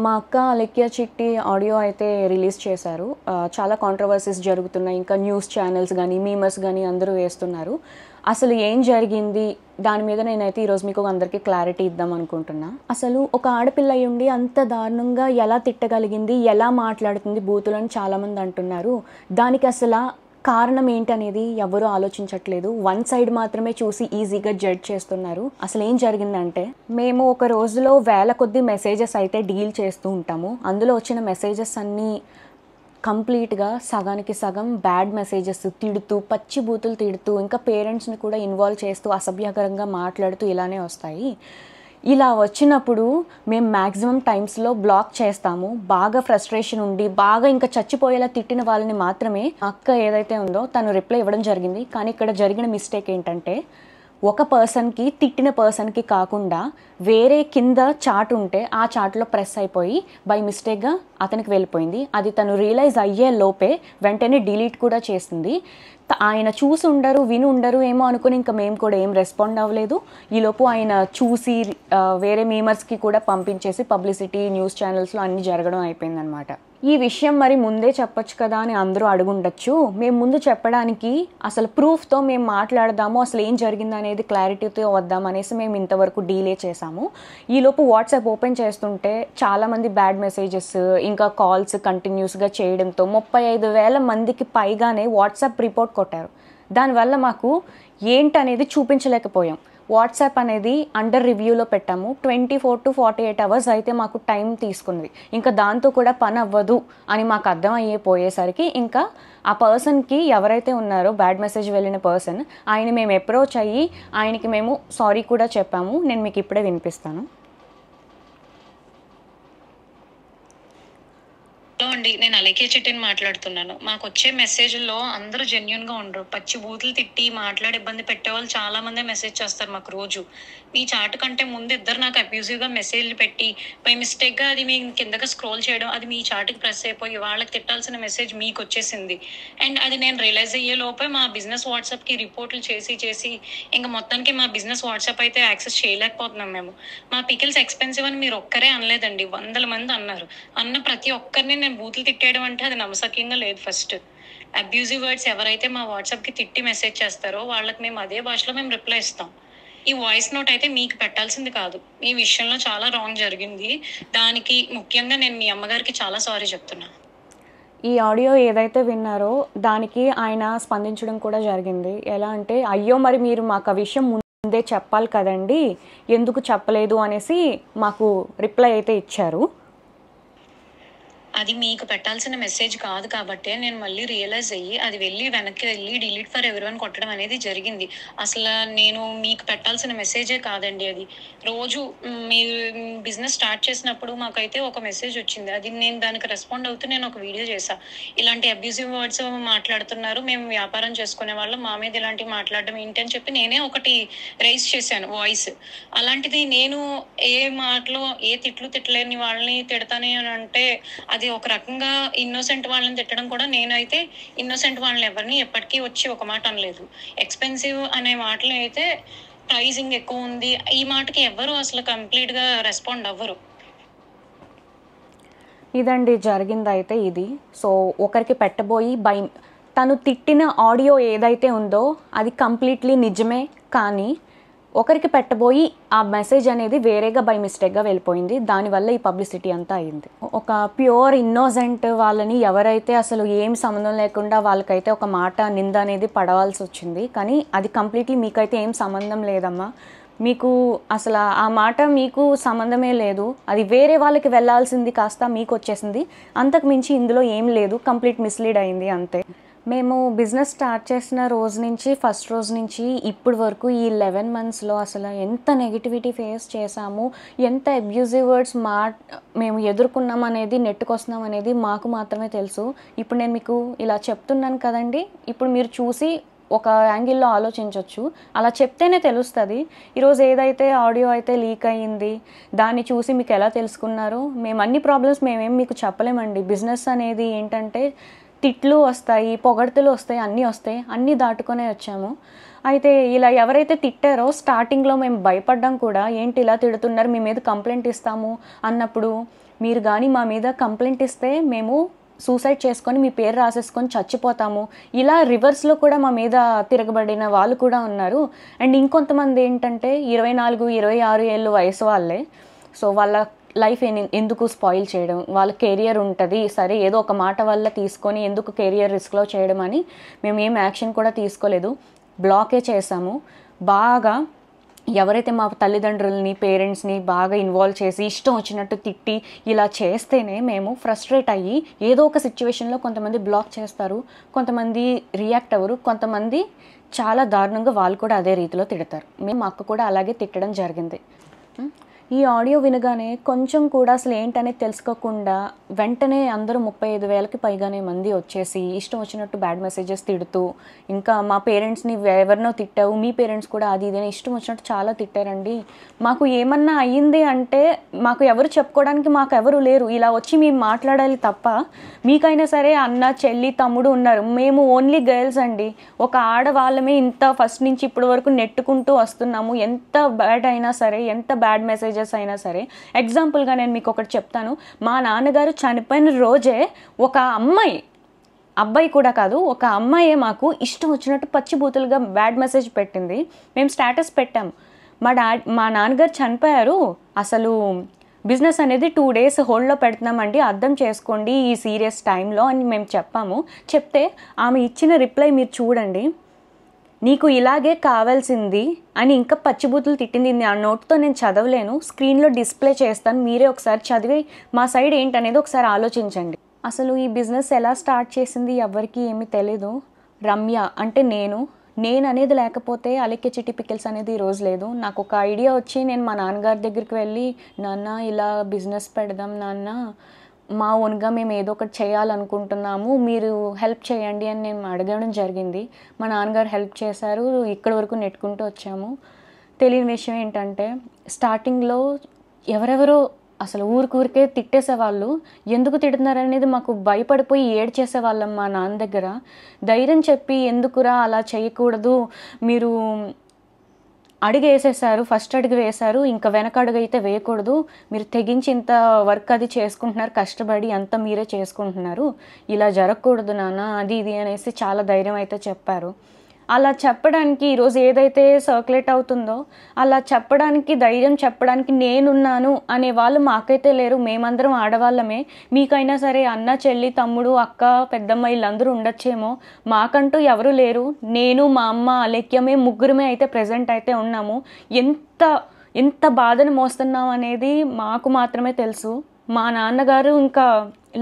మా అక్క అలెక్య చిట్టి ఆడియో అయితే రిలీజ్ చేశారు. చాలా కాంట్రవర్సీస్ జరుగుతున్నాయి. ఇంకా న్యూస్ ఛానల్స్ గానీ, మీమర్స్ గానీ అందరూ వేస్తున్నారు. అసలు ఏం జరిగింది? దాని మీద నేనైతే ఈరోజు మీకు అందరికీ క్లారిటీ ఇద్దాం అనుకుంటున్నా. అసలు ఒక ఆడపిల్ల అయ్యుండి అంత దారుణంగా ఎలా తిట్టగలిగింది? ఎలా మాట్లాడుతుంది బూతులని చాలామంది అంటున్నారు. దానికి అసల కారణం ఏంటనేది ఎవరూ ఆలోచించట్లేదు. వన్ సైడ్ మాత్రమే చూసి ఈజీగా జడ్జ్ చేస్తున్నారు. అసలు ఏం జరిగిందంటే, మేము ఒక రోజులో వేల కొద్ది మెసేజెస్ అయితే డీల్ చేస్తూ ఉంటాము. అందులో వచ్చిన మెసేజెస్ అన్నీ కంప్లీట్గా సగానికి సగం బ్యాడ్ మెసేజెస్, తిడుతూ, పచ్చి బూతులు తిడుతూ, ఇంకా పేరెంట్స్ని కూడా ఇన్వాల్వ్ చేస్తూ, అసభ్యకరంగా మాట్లాడుతూ ఇలానే వస్తాయి. ఇలా వచ్చినప్పుడు మేము మ్యాక్సిమం టైమ్స్లో బ్లాక్ చేస్తాము. బాగా ఫ్రస్ట్రేషన్ ఉండి, బాగా ఇంకా చచ్చిపోయేలా తిట్టిన వాళ్ళని మాత్రమే అక్క ఏదైతే ఉందో తను రిప్లై ఇవ్వడం జరిగింది. కానీ ఇక్కడ జరిగిన మిస్టేక్ ఏంటంటే, ఒక పర్సన్కి తిట్టిన పర్సన్కి కాకుండా వేరే కింద చాట్ ఉంటే ఆ చాట్లో ప్రెస్ అయిపోయి బై మిస్టేక్గా అతనికి వెళ్ళిపోయింది. అది తను రియలైజ్ అయ్యే లోపే వెంటనే డిలీట్ కూడా చేసింది. ఆయన చూసి ఉండరు, విని ఉండరు ఏమో అనుకుని ఇంకా మేము కూడా ఏం రెస్పాండ్ అవ్వలేదు. ఈలోపు ఆయన చూసి వేరే మీమర్స్కి కూడా పంపించేసి పబ్లిసిటీ న్యూస్ ఛానల్స్లో అన్నీ జరగడం అయిపోయిందనమాట. ఈ విషయం మరి ముందే చెప్పొచ్చు కదా అని అందరూ అడుగుండొచ్చు. మేము ముందు చెప్పడానికి అసలు ప్రూఫ్తో మేము మాట్లాడదాము, అసలు ఏం జరిగింది అనేది క్లారిటీతో వద్దాం అనేసి మేము ఇంతవరకు డీలే చేసాము. ఈలోపు వాట్సాప్ ఓపెన్ చేస్తుంటే చాలామంది బ్యాడ్ మెసేజెస్ ఇంకా కాల్స్ కంటిన్యూస్గా చేయడంతో 35,000 మందికి పైగానే వాట్సాప్ రిపోర్ట్ కొట్టారు. దానివల్ల మాకు ఏంటనేది చూపించలేకపోయాం. వాట్సాప్ అనేది అండర్ రివ్యూలో పెట్టాము. 24 to 48 hours అయితే మాకు టైం తీసుకుంది. ఇంకా దాంతో కూడా పని అవ్వదు అని మాకు అర్థం అయిపోయేసరికి ఇంకా ఆ పర్సన్కి ఎవరైతే ఉన్నారో బ్యాడ్ మెసేజ్ వెళ్ళిన పర్సన్, ఆయన మేము అప్రోచ్ అయ్యి ఆయనకి మేము సారీ కూడా చెప్పాము. నేను మీకు ఇప్పుడే వినిపిస్తాను. హలో అండి, నేను అలెక్య చిట్టిని మాట్లాడుతున్నాను. మాకు వచ్చే మెసేజ్ల్లో అందరూ జెన్యున్గా ఉండరు. పచ్చి బూతులు తిట్టి మాట్లాడి ఇబ్బంది పెట్టే వాళ్ళు చాలా మంది మెసేజ్ చేస్తారు మాకు రోజు. మీ చాట్ కంటే ముందు ఇద్దరు నాకు అబ్యూజివ్గా మెసేజ్లు పెట్టి బై మిస్టేక్గా అది మీ కిందగా స్క్రోల్ చేయడం, అది మీ చాట్కి ప్రెస్ అయిపోయి వాళ్ళకి తిట్టాల్సిన మెసేజ్ మీకు వచ్చేసింది. అండ్ అది నేను రియలైజ్ అయ్యే లోపే మా బిజినెస్ వాట్సాప్కి రిపోర్ట్లు చేసి ఇంకా మొత్తానికి మా బిజినెస్ వాట్సాప్ అయితే యాక్సెస్ చేయలేకపోతున్నాం మేము. మా పికిల్స్ ఎక్స్పెన్సివ్ అని మీరు ఒక్కరే అనలేదండి, 100 మంది అన్నారు. అన్న ప్రతి ఒక్కరిని నేను బూతులు తిట్టేయడం అంటే అది నమ్మసక్యంగా లేదు. ఫస్ట్ అబ్యూజివ్ వర్డ్స్ ఎవరైతే మా వాట్సాప్కి తిట్టి మెసేజ్ చేస్తారో వాళ్ళకి మేము అదే భాషలో మేము రిప్లై ఇస్తాం. ఈ వాయిస్ నోట్ అయితే మీకు పెట్టాల్సింది కాదు. మీ విషయంలో చాలా రాంగ్ జరిగింది. దానికి ముఖ్యంగా నేను మీ అమ్మగారికి చాలా సారీ చెప్తున్నా. ఈ ఆడియో ఏదైతే విన్నారో దానికి ఆయన స్పందించడం కూడా జరిగింది. ఎలా అంటే, అయ్యో మరి మీరు మాకు ఆ విషయం ముందే చెప్పాలి కదండి, ఎందుకు చెప్పలేదు అనేసి మాకు రిప్లై అయితే ఇచ్చారు. అది మీకు పెట్టాల్సిన మెసేజ్ కాదు కాబట్టే నేను మళ్ళీ రియలైజ్ అయ్యి అది వెనక్కి వెళ్ళి డిలీట్ ఫర్ ఎవరీవన్ కొట్టడం అనేది జరిగింది. అసలు నేను మీకు పెట్టాల్సిన మెసేజే కాదండి అది. రోజు మీరు బిజినెస్ స్టార్ట్ చేసినప్పుడు మాకైతే ఒక మెసేజ్ వచ్చింది. అది నేను దానికి రెస్పాండ్ అవుతూ నేను ఒక వీడియో చేశాను. ఇలాంటి అబ్యూజివ్ వర్డ్స్ మాట్లాడుతున్నారు, మేము వ్యాపారం చేసుకునే వాళ్ళం, మా మీద ఇలాంటివి మాట్లాడడం ఏంటి అని చెప్పి నేనే ఒకటి రైజ్ చేశాను వాయిస్. అలాంటిది నేను ఏ మాటలో ఏ తిట్టలేని వాళ్ళని తిడతానే అని అంటే అది ఒక రకంగా ఇన్నోసెంట్ వాళ్ళని తిట్టడం కూడా. నేనైతే ఇన్నోసెంట్ వాళ్ళని ఎవరిని ఎప్పటికీ వచ్చి ఒక మాట అనలేదు. ఎక్స్పెన్సివ్ అనే మాటలు అయితే ప్రైజింగ్ ఎక్కువ ఉంది, ఈ మాటకి ఎవరు అసలు కంప్లీట్గా రెస్పాండ్ అవ్వరు. ఇదండి జరిగింది అయితే ఇది. సో ఒకరికి పెట్టబోయి తను తిట్టిన ఆడియో ఏదైతే ఉందో అది కంప్లీట్లీ నిజమే, కానీ ఒకరికి పెట్టబోయి ఆ మెసేజ్ అనేది వేరేగా బై మిస్టేక్గా వెళ్ళిపోయింది. దానివల్ల ఈ పబ్లిసిటీ అంతా అయింది. ఒక ప్యూర్ ఇన్నోసెంట్ వాళ్ళని ఎవరైతే అసలు ఏం సంబంధం లేకుండా వాళ్ళకైతే ఒక మాట నింద అనేది పడవలసి వచ్చింది. కానీ అది కంప్లీట్లీ మీకైతే ఏం సంబంధం లేదమ్మా, మీకు అసలు ఆ మాట మీకు సంబంధమే లేదు, అది వేరే వాళ్ళకి వెళ్ళాల్సింది కాస్త మీకు వచ్చేసింది. అంతకు మించి ఇందులో ఏం లేదు, కంప్లీట్ మిస్లీడ్ అయింది అంతే. మేము బిజినెస్ స్టార్ట్ చేసిన రోజు నుంచి, ఫస్ట్ రోజు నుంచి ఇప్పటి వరకు ఈ 11 monthsలో అసలు ఎంత నెగిటివిటీ ఫేస్ చేసాము, ఎంత అబ్యూజివ్ వర్డ్స్ మేము ఎదుర్కొన్నాం అనేది, నెట్టుకొస్తున్నాం అనేది మాకు మాత్రమే తెలుసు. ఇప్పుడు నేను మీకు ఇలా చెప్తున్నాను కదండి, ఇప్పుడు మీరు చూసి ఒక యాంగిల్లో ఆలోచించవచ్చు. అలా చెప్తేనే తెలుస్తుంది. ఈరోజు ఏదైతే ఆడియో అయితే లీక్ అయ్యింది దాన్ని చూసి మీకు ఎలా తెలుసుకున్నారు? మేము అన్ని ప్రాబ్లమ్స్ మేమేం మీకు చెప్పలేమండి. బిజినెస్ అనేది ఏంటంటే తిట్లు వస్తాయి, పొగడ్తలు వస్తాయి, అన్నీ వస్తాయి, అన్నీ దాటుకొనే వచ్చాము. అయితే ఇలా ఎవరైతే తిట్టారో స్టార్టింగ్లో మేము భయపడ్డాం కూడా, ఏంటి ఇలా తిడుతున్నారు, మీ మీద కంప్లైంట్ ఇస్తాము అన్నప్పుడు మీరు కానీ మా మీద కంప్లైంట్ ఇస్తే మేము సూసైడ్ చేసుకొని మీ పేరు రాసేసుకొని చచ్చిపోతాము, ఇలా రివర్స్లో కూడా మా మీద తిరగబడిన వాళ్ళు కూడా ఉన్నారు. అండ్ ఇంకొంతమంది ఏంటంటే 24-26 ఏళ్ళు వయసు వాళ్ళే. సో వాళ్ళ లైఫ్ ఎందుకు స్పాయిల్ చేయడం, వాళ్ళ కెరియర్ ఉంటుంది సరే ఏదో ఒక మాట వల్ల తీసుకొని ఎందుకు కెరియర్ రిస్క్లో చేయడం అని మేము ఏం యాక్షన్ కూడా తీసుకోలేదు, బ్లాకే చేసాము. బాగా ఎవరైతే మా తల్లిదండ్రులని పేరెంట్స్ని బాగా ఇన్వాల్వ్ చేసి ఇష్టం వచ్చినట్టు తిట్టి ఇలా చేస్తేనే మేము ఫ్రస్ట్రేట్ అయ్యి ఏదో ఒక సిచ్యువేషన్లో కొంతమంది బ్లాక్ చేస్తారు, కొంతమంది రియాక్ట్ అవ్వరు, కొంతమంది చాలా దారుణంగా వాళ్ళు కూడా అదే రీతిలో తిడతారు. మేము మా అక్క కూడా అలాగే తిట్టడం జరిగింది. ఈ ఆడియో వినగానే కొంచెం కూడా అసలు ఏంటనేది తెలుసుకోకుండా వెంటనే అందరూ 35,000కి పైగానే మంది వచ్చేసి ఇష్టం వచ్చినట్టు బ్యాడ్ మెసేజెస్ తిడుతూ, ఇంకా మా పేరెంట్స్ని ఎవరినో తిట్టావు, మీ పేరెంట్స్ కూడా అది ఇదని ఇష్టం వచ్చినట్టు చాలా తిట్టారండి. మాకు ఏమన్నా అయ్యింది అంటే మాకు ఎవరు చెప్పుకోవడానికి మాకు ఎవరు లేరు, ఇలా వచ్చి మేము మాట్లాడాలి తప్ప. మీకైనా సరే అన్న చెల్లి తమ్ముడు ఉన్నారు, మేము ఓన్లీ గర్ల్స్ అండి. ఒక ఆడవాళ్ళమే ఇంత ఫస్ట్ నుంచి ఇప్పటి వరకు నెట్టుకుంటూ వస్తున్నాము. ఎంత బ్యాడ్ అయినా సరే, ఎంత బ్యాడ్ మెసేజెస్ అయినా సరే. ఎగ్జాంపుల్గా నేను మీకు ఒకటి చెప్తాను. మా నాన్నగారు చనిపోయిన రోజే ఒక అబ్బాయి కూడా కాదు, ఒక అమ్మాయే మాకు ఇష్టం వచ్చినట్టు పచ్చిబూతులుగా బ్యాడ్ మెసేజ్ పెట్టింది. మేము స్టేటస్ పెట్టాము, మా నాన్నగారు చనిపోయారు, అసలు బిజినెస్ అనేది 2 days హోల్డ్లో పెడుతున్నామండి, అర్థం చేసుకోండి ఈ సీరియస్ టైంలో అని మేము చెప్పాము. చెప్తే ఆమె ఇచ్చిన రిప్లై మీరు చూడండి. నీకు ఇలాగే కావాల్సింది అని ఇంకా పచ్చిబూతులు తిట్టింది. ఆ నోట్తో నేను చదవలేను, స్క్రీన్లో డిస్ప్లే చేస్తాను, మీరే ఒకసారి చదివి మా సైడ్ ఏంటనేది ఒకసారి ఆలోచించండి. అసలు ఈ బిజినెస్ ఎలా స్టార్ట్ చేసింది ఎవరికి ఏమీ తెలీదు. రమ్య అంటే నేను అనేది లేకపోతే అలెక్కే చిట్టి పికిల్స్ అనేది ఈరోజు లేదు. నాకు ఒక ఐడియా వచ్చి నేను మా నాన్నగారి దగ్గరికి వెళ్ళి, నాన్న ఇలా బిజినెస్ పెడదాం నాన్న, మా ఓన్గా మేము ఏదో ఒకటి చేయాలనుకుంటున్నాము, మీరు హెల్ప్ చేయండి అని నేను అడగడం జరిగింది. మా నాన్నగారు హెల్ప్ చేశారు, ఇక్కడి వరకు నెట్టుకుంటూ వచ్చాము. తెలియని విషయం ఏంటంటే స్టార్టింగ్లో ఎవరెవరో అసలు ఊరికే తిట్టేసేవాళ్ళు. ఎందుకు తిడుతున్నారనేది మాకు భయపడిపోయి ఏడ్చేసేవాళ్ళం మా నాన్న దగ్గర. ధైర్యం చెప్పి ఎందుకురా అలా చేయకూడదు, మీరు అడుగు వేసేసారు, ఫస్ట్ అడుగు వేశారు, ఇంకా వెనక అడుగు అయితే వేయకూడదు, మీరు తెగించి ఇంత వర్క్ అది చేసుకుంటున్నారు, కష్టపడి అంతా మీరే చేసుకుంటున్నారు, ఇలా జరగకూడదు నాన్న అది ఇది అనేసి చాలా ధైర్యం అయితే చెప్పారు. అలా చెప్పడానికి ఈరోజు ఏదైతే సర్క్యులేట్ అవుతుందో అలా చెప్పడానికి, ధైర్యం చెప్పడానికి నేనున్నాను అనే వాళ్ళు మాకైతే లేరు. మేమందరం ఆడవాళ్ళమే. మీకైనా సరే అన్న చెల్లి తమ్ముడు అక్క పెద్దమ్మ వీళ్ళందరూ ఉండొచ్చేమో, మాకంటూ ఎవరు లేరు. నేను మా అమ్మ అలెక్యమే ముగ్గురమే అయితే ప్రజెంట్ అయితే ఉన్నాము. ఎంత బాధను మోస్తున్నాం అనేది మాకు మాత్రమే తెలుసు. మా నాన్నగారు ఇంకా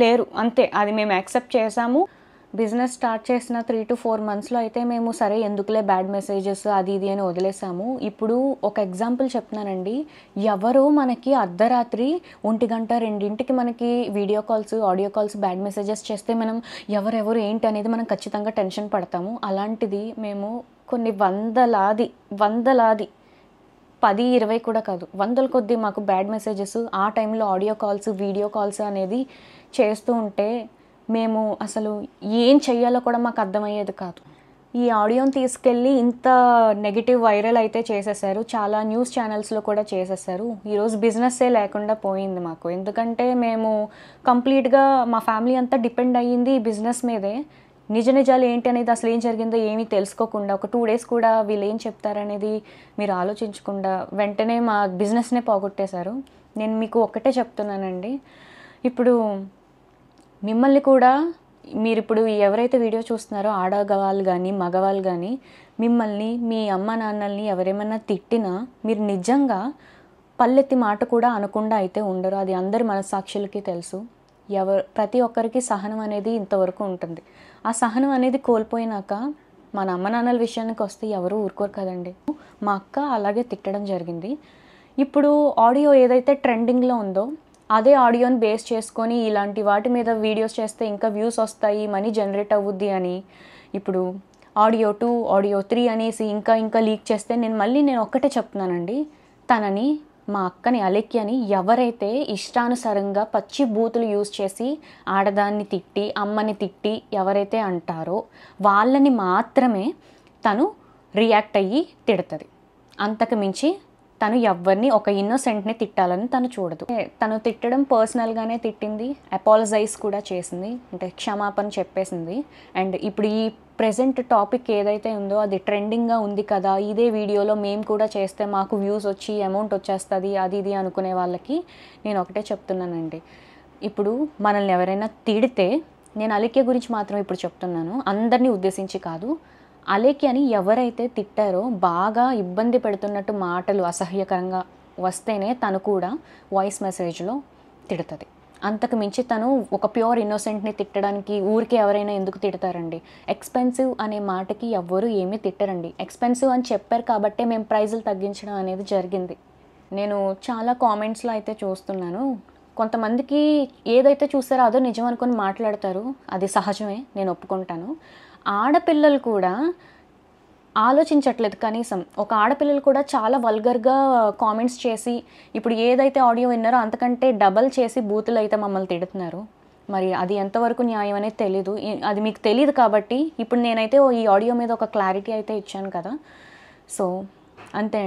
లేరు, అంతే. అది మేము యాక్సెప్ట్ చేసాము. బిజినెస్ స్టార్ట్ చేసిన 3 to 4 monthsలో అయితే మేము సరే ఎందుకులే బ్యాడ్ మెసేజెస్ అది ఇది అని వదిలేసాము. ఇప్పుడు ఒక ఎగ్జాంపుల్ చెప్తున్నానండి. ఎవరో మనకి అర్ధరాత్రి 1 గంట 2ంటికి మనకి video calls audio calls bad messages చేస్తే మనం ఎవరెవరు ఏంటి అనేది మనం ఖచ్చితంగా టెన్షన్ పడతాము. అలాంటిది మేము కొన్ని వందలాది 10-20 కూడా కాదు, 100 కొద్దీ మాకు బ్యాడ్ మెసేజెస్ ఆ టైంలో ఆడియో కాల్స్ వీడియో కాల్స్ అనేది చేస్తూ ఉంటే మేము అసలు ఏం చెయ్యాలో కూడా మాకు అర్థమయ్యేది కాదు. ఈ ఆడియోని తీసుకెళ్ళి ఇంత నెగిటివ్ వైరల్ అయితే చేసేసారు, చాలా న్యూస్ ఛానల్స్లో కూడా చేసేసారు. ఈరోజు బిజినెస్సే లేకుండా పోయింది మాకు. ఎందుకంటే మేము కంప్లీట్గా మా ఫ్యామిలీ అంతా డిపెండ్ అయ్యింది ఈ బిజినెస్ మీదే. నిజాలు ఏంటి అనేది, అసలు ఏం జరిగిందో ఏమీ తెలుసుకోకుండా, ఒక 2 days కూడా వీళ్ళు ఏం చెప్తారనేది మీరు ఆలోచించకుండా వెంటనే మా బిజినెస్నే పోగొట్టేశారు. నేను మీకు ఒక్కటే చెప్తున్నానండి, ఇప్పుడు మిమ్మల్ని కూడా మీరు ఇప్పుడు ఎవరైతే వీడియో చూస్తున్నారో ఆడవాళ్ళు కానీ మగవాళ్ళు కానీ మిమ్మల్ని మీ అమ్మ నాన్నల్ని ఎవరేమన్నా తిట్టినా మీరు నిజంగా పల్లెత్తి మాట కూడా అనకుండా అయితే ఉండరు. అది అందరి మనస్సాక్షులకి తెలుసు. ప్రతి ఒక్కరికి సహనం అనేది ఇంతవరకు ఉంటుంది. ఆ సహనం అనేది కోల్పోయినాక మన అమ్మ నాన్నల విషయానికి వస్తే ఎవరు ఊరుకోరు కదండి. మా అక్క అలాగే తిట్టడం జరిగింది. ఇప్పుడు ఆడియో ఏదైతే ట్రెండింగ్లో ఉందో అదే ఆడియోని బేస్ చేసుకొని ఇలాంటి వాటి మీద వీడియోస్ చేస్తే ఇంకా వ్యూస్ వస్తాయి, మనీ జనరేట్ అవ్వుద్ది అని ఇప్పుడు ఆడియో 2 ఆడియో 3 అనేసి ఇంకా లీక్ చేస్తే నేను ఒక్కటే చెప్తున్నానండి, తనని మా అక్కని అలెక్యని ఎవరైతే ఇష్టానుసారంగా పచ్చి బూతులు యూజ్ చేసి ఆడదాన్ని తిట్టి అమ్మని తిట్టి ఎవరైతే అంటారో వాళ్ళని మాత్రమే తను రియాక్ట్ అయ్యి తిడుతుంది. అంతకు మించి తను ఎవరిని ఒక ఇన్నోసెంట్ని తిట్టాలని తను చూడదు. తను తిట్టడం పర్సనల్గానే తిట్టింది, అపాలజైజ్ కూడా చేసింది, అంటే క్షమాపణ చెప్పేసింది. అండ్ ఇప్పుడు ఈ ప్రెజెంట్ టాపిక్ ఏదైతే ఉందో అది ట్రెండింగ్గా ఉంది కదా, ఇదే వీడియోలో మేము కూడా చేస్తే మాకు వ్యూస్ వచ్చి అమౌంట్ వచ్చేస్తుంది అది ఇది అనుకునే వాళ్ళకి నేను ఒకటే చెప్తున్నానండి. ఇప్పుడు మనల్ని ఎవరైనా తిడితే, నేను అలేఖ్య గురించి మాత్రం ఇప్పుడు చెప్తున్నాను, అందరినీ ఉద్దేశించి కాదు, అలేఖ్య అని ఎవరైతే తిట్టారో బాగా ఇబ్బంది పెడుతున్నట్టు మాటలు అసహ్యకరంగా వస్తేనే తను కూడా వాయిస్ మెసేజ్లో తిడుతుంది. అంతకు మించి తను ఒక ప్యూర్ ఇన్నోసెంట్ని తిట్టడానికి ఊరికే ఎవరైనా ఎందుకు తిడతారండి? ఎక్స్పెన్సివ్ అనే మాటకి ఎవ్వరూ ఏమీ తిట్టరండి. ఎక్స్పెన్సివ్ అని చెప్పారు కాబట్టే మేము ప్రైజులు తగ్గించడం అనేది జరిగింది. నేను చాలా కామెంట్స్లో అయితే చూస్తున్నాను, కొంతమందికి ఏదైతే చూస్తారో అదో నిజం అనుకొని మాట్లాడతారు, అది సహజమే, నేను ఒప్పుకుంటాను. ఆడపిల్లలు కూడా ఆలోచించట్లేదు కనీసం. ఒక ఆడపిల్లలు కూడా చాలా వల్గర్గా కామెంట్స్ చేసి, ఇప్పుడు ఏదైతే ఆడియో విన్నారో అంతకంటే డబల్ చేసి బూతులు అయితే మమ్మల్ని తిడుతున్నారు. మరి అది ఎంతవరకు న్యాయం అనేది తెలీదు. అది మీకు తెలియదు కాబట్టి ఇప్పుడు నేనైతే ఈ ఆడియో మీద ఒక క్లారిటీ అయితే ఇచ్చాను కదా. సో అంతే.